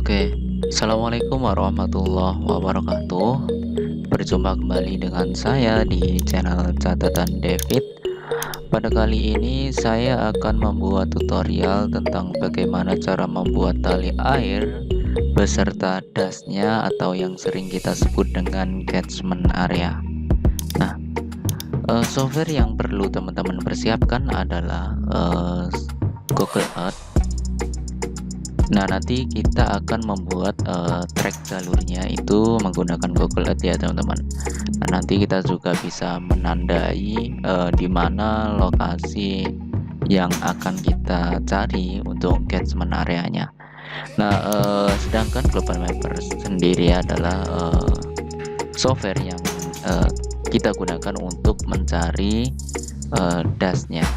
Oke, Assalamualaikum warahmatullahi wabarakatuh. Berjumpa kembali dengan saya di channel catatan David. Pada kali ini saya akan membuat tutorial tentang bagaimana cara membuat tali air beserta dasnya atau yang sering kita sebut dengan catchment area. Nah, software yang perlu teman-teman persiapkan adalah Google Earth. Nah, nanti kita akan membuat track jalurnya itu menggunakan Google Earth ya teman-teman. Nah, nanti kita juga bisa menandai di mana lokasi yang akan kita cari untuk catchment areanya. Nah, sedangkan Global Mapper sendiri adalah software yang kita gunakan untuk mencari dasnya.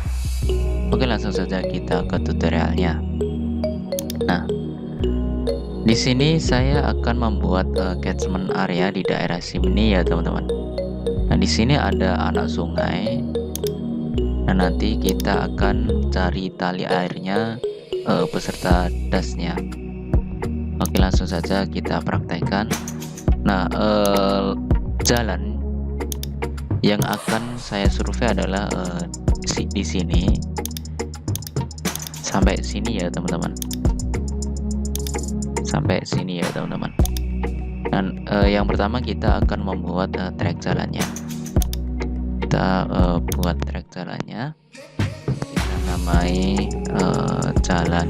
Oke, langsung saja kita ke tutorialnya. Nah, di sini saya akan membuat catchment area di daerah sini ya teman-teman. Nah, di sini ada anak sungai. Nah, nanti kita akan cari tali airnya beserta dasnya. Oke, langsung saja kita praktekkan. Nah, jalan yang akan saya survei adalah di sini sampai sini ya teman-teman. Sampai sini ya teman-teman. Dan yang pertama kita akan membuat track jalannya. Kita buat track jalannya, kita namai jalan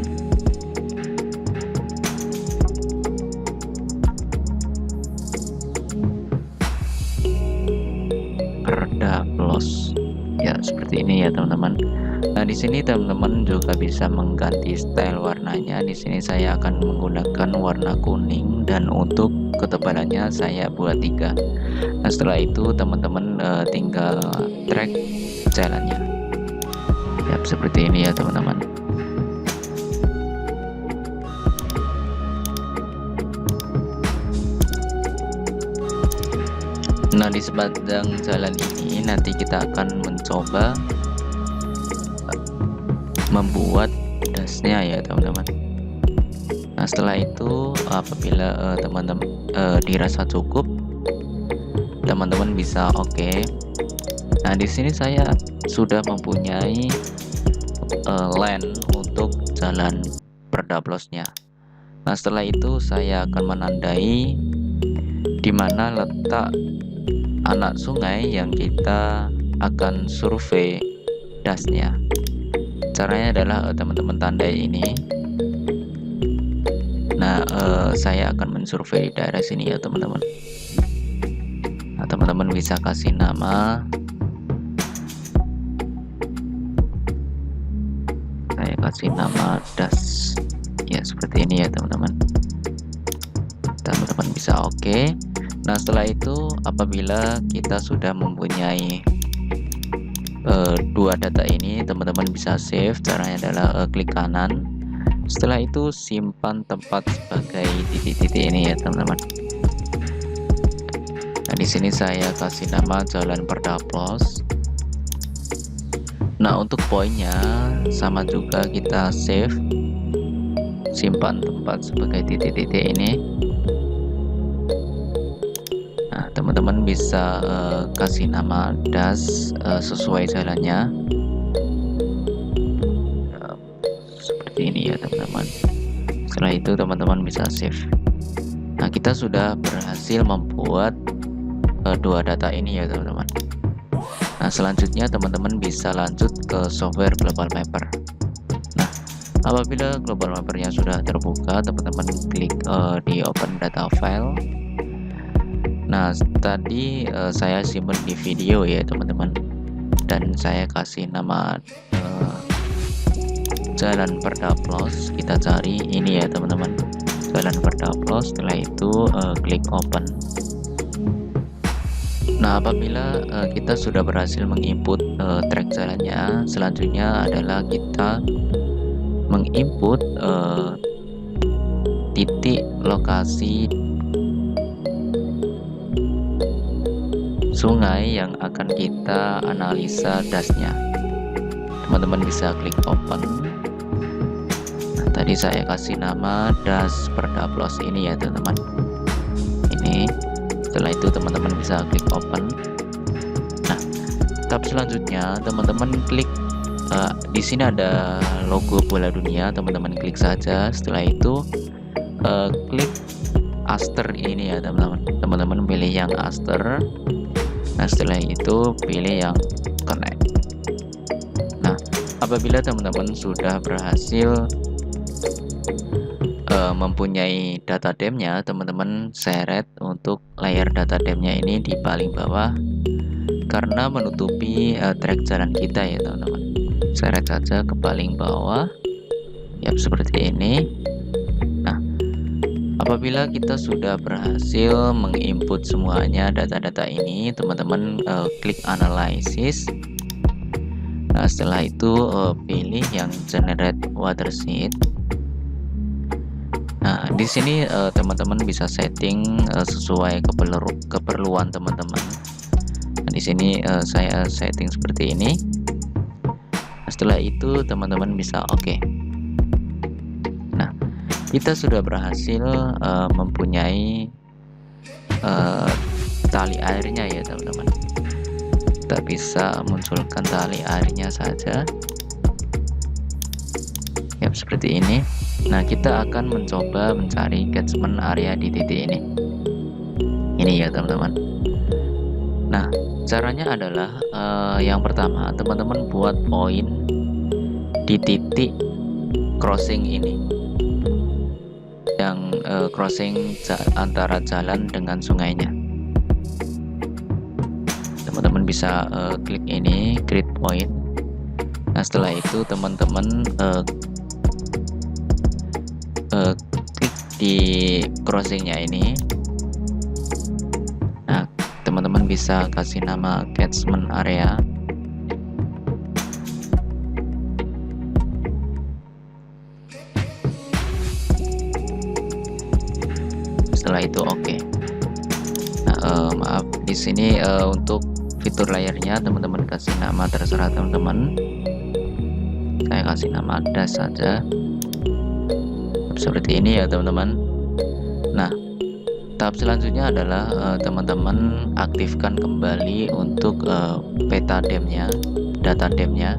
Perdaplos ya, seperti ini ya teman-teman. Nah, di sini teman-teman juga bisa mengganti style warnanya. Di sini saya akan menggunakan warna kuning dan untuk ketebalannya saya buat 3. Nah, setelah itu teman-teman tinggal track jalannya. Ya, seperti ini ya teman-teman. Nah, di sepanjang jalan ini nanti kita akan mencoba membuat dasnya ya teman-teman. Nah, setelah itu apabila teman-teman dirasa cukup, teman-teman bisa oke. Nah, di sini saya sudah mempunyai line untuk jalan Perdaplosnya. Nah, setelah itu saya akan menandai di mana letak anak sungai yang kita akan survei dasnya. Caranya adalah teman-teman tandai ini. Nah, saya akan mensurvei di daerah sini ya teman-teman. Nah, teman-teman bisa kasih nama. Saya kasih nama das. Ya, seperti ini ya teman-teman. Teman-teman bisa oke. Nah, setelah itu apabila kita sudah mempunyai dua data ini, teman-teman bisa save. Caranya adalah klik kanan. Setelah itu simpan tempat sebagai titik-titik ini ya teman-teman. Nah, di sini saya kasih nama Jalan Perdaplos. Nah, untuk poinnya sama juga, kita save, simpan tempat sebagai titik-titik ini. Nah, teman-teman bisa kasih nama das sesuai jalannya. Seperti ini ya teman-teman. Setelah itu teman-teman bisa save. Nah, kita sudah berhasil membuat dua data ini ya teman-teman. Nah, selanjutnya teman-teman bisa lanjut ke software Global Mapper. Nah, apabila Global Mappernya sudah terbuka, teman-teman klik di open data file. Nah, tadi saya simpan di video ya teman-teman, dan saya kasih nama Jalan Perdaplos. Kita cari ini ya teman-teman, Jalan Perdaplos. Setelah itu klik open. Nah, apabila kita sudah berhasil menginput track jalannya, selanjutnya adalah kita menginput titik lokasi sungai yang akan kita analisa dasnya. Teman-teman bisa klik open. Nah, Tadi saya kasih nama das perdaplos ini ya teman-teman. Ini setelah itu teman-teman bisa klik open. Nah, tahap selanjutnya teman-teman klik di sini ada logo bola dunia, teman-teman klik saja. Setelah itu klik Aster ini ya teman-teman. Teman-teman pilih yang Aster. Nah, setelah itu pilih yang Connect. Nah, apabila teman-teman sudah berhasil mempunyai data DM-nya, teman-teman seret untuk layar data DM-nya ini di paling bawah karena menutupi track jalan kita ya teman-teman. Seret saja ke paling bawah ya seperti ini. Nah, apabila kita sudah berhasil menginput semuanya data-data ini, teman-teman klik analysis. Nah, setelah itu pilih yang generate watershed. Nah, di sini teman-teman bisa setting sesuai keperluan teman-teman. Nah, di sini saya setting seperti ini. Nah, setelah itu teman-teman bisa oke. Nah, kita sudah berhasil mempunyai tali airnya ya teman-teman. Kita bisa munculkan tali airnya saja. Ya, seperti ini. Nah, kita akan mencoba mencari catchment area di titik ini. Ini ya teman-teman. Nah, caranya adalah yang pertama teman-teman buat poin di titik crossing ini, yang crossing antara jalan dengan sungainya. Teman-teman bisa klik ini, create point. Nah, setelah itu teman-teman klik di crossingnya ini. Nah, teman-teman bisa kasih nama catchment area. Setelah itu oke. Nah, maaf, di sini untuk fitur layarnya teman-teman kasih nama terserah teman-teman. Saya kasih nama das saja. Seperti ini ya teman-teman. Nah, tahap selanjutnya adalah teman-teman aktifkan kembali untuk peta DM-nya, data DM-nya.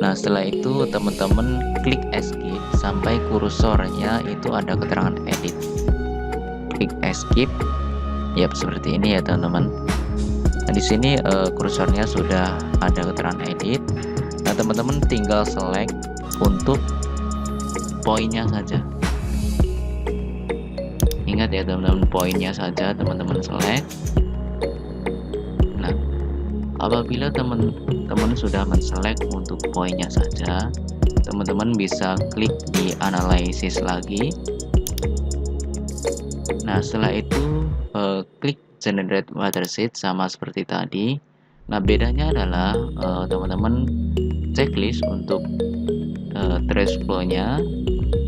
Nah, setelah itu teman-teman klik escape sampai kursornya itu ada keterangan edit. Klik escape. Yap, seperti ini ya teman-teman. Nah, di sini kursornya sudah ada keterangan edit. Nah, teman-teman tinggal select untuk poinnya saja. Ingat ya teman-teman, poinnya saja teman-teman select. Nah, apabila teman-teman sudah menselect untuk poinnya saja, teman-teman bisa klik di analysis lagi. Nah, setelah itu klik generate watershed sama seperti tadi. Nah, bedanya adalah teman-teman checklist untuk trace flow-nya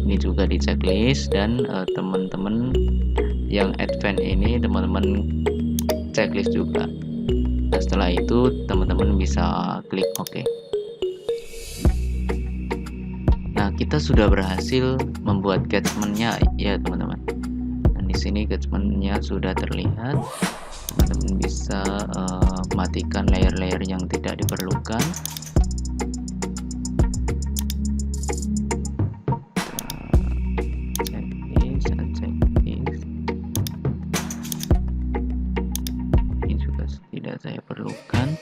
ini juga di checklist, dan teman-teman yang advance ini teman-teman checklist juga. Nah, setelah itu teman-teman bisa klik OK. Nah, kita sudah berhasil membuat catchment-nya ya teman-teman. Dan di sini catchment-nya sudah terlihat. Teman-teman bisa matikan layer-layer yang tidak diperlukan. Tidak saya perlukan.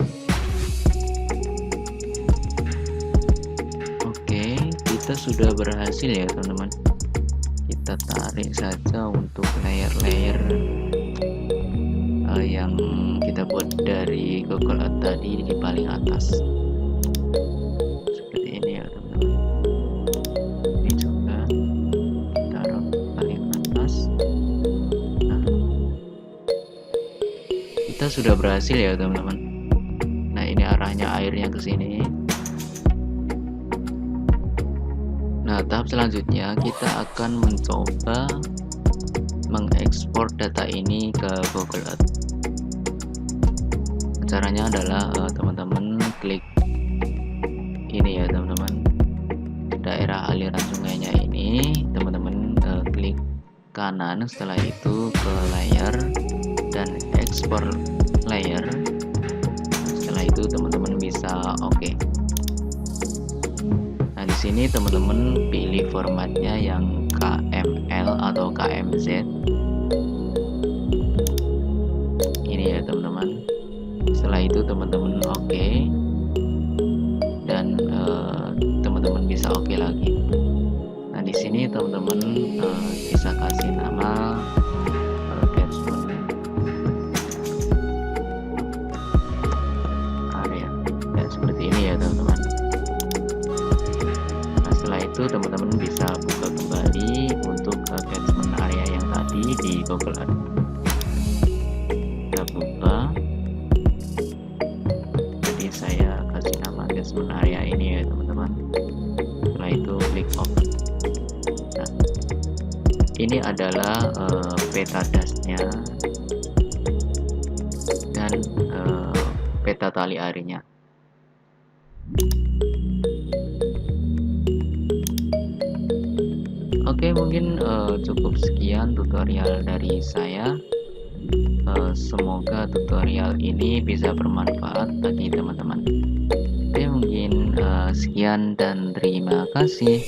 Oke, kita sudah berhasil ya teman-teman. Kita tarik saja untuk layer-layer yang kita buat dari Google Earth tadi di paling atas. Seperti ini ya teman-teman. Ini juga taruh paling atas. Nah, kita sudah berhasil ya teman-teman. Nah, ini arahnya airnya ke sini. Nah, tahap selanjutnya kita akan mencoba mengekspor data ini ke Google Earth. Caranya adalah teman-teman klik ini ya teman-teman, daerah aliran sungainya ini. sini teman-teman klik kanan, setelah itu ke layer dan ekspor layer. Setelah itu teman-teman bisa oke. Nah, di sini teman-teman pilih formatnya yang KML atau KMZ. Ini ya teman-teman. Setelah itu teman-teman oke. Dan teman-teman bisa oke lagi. Nah, di sini teman-teman bisa kasih nama attachment area. Ya, seperti ini ya teman-teman. Nah, setelah itu teman-teman bisa buka kembali untuk attachment area yang tadi di Google Ads. Kita buka. Jadi saya kasih nama attachment area ini ya teman-teman. Setelah itu klik open. Nah, ini adalah peta dashnya dan peta tali arinya. Oke, mungkin cukup sekian tutorial dari saya. Semoga tutorial ini bisa bermanfaat bagi teman-teman. Oke, mungkin sekian dan terima kasih.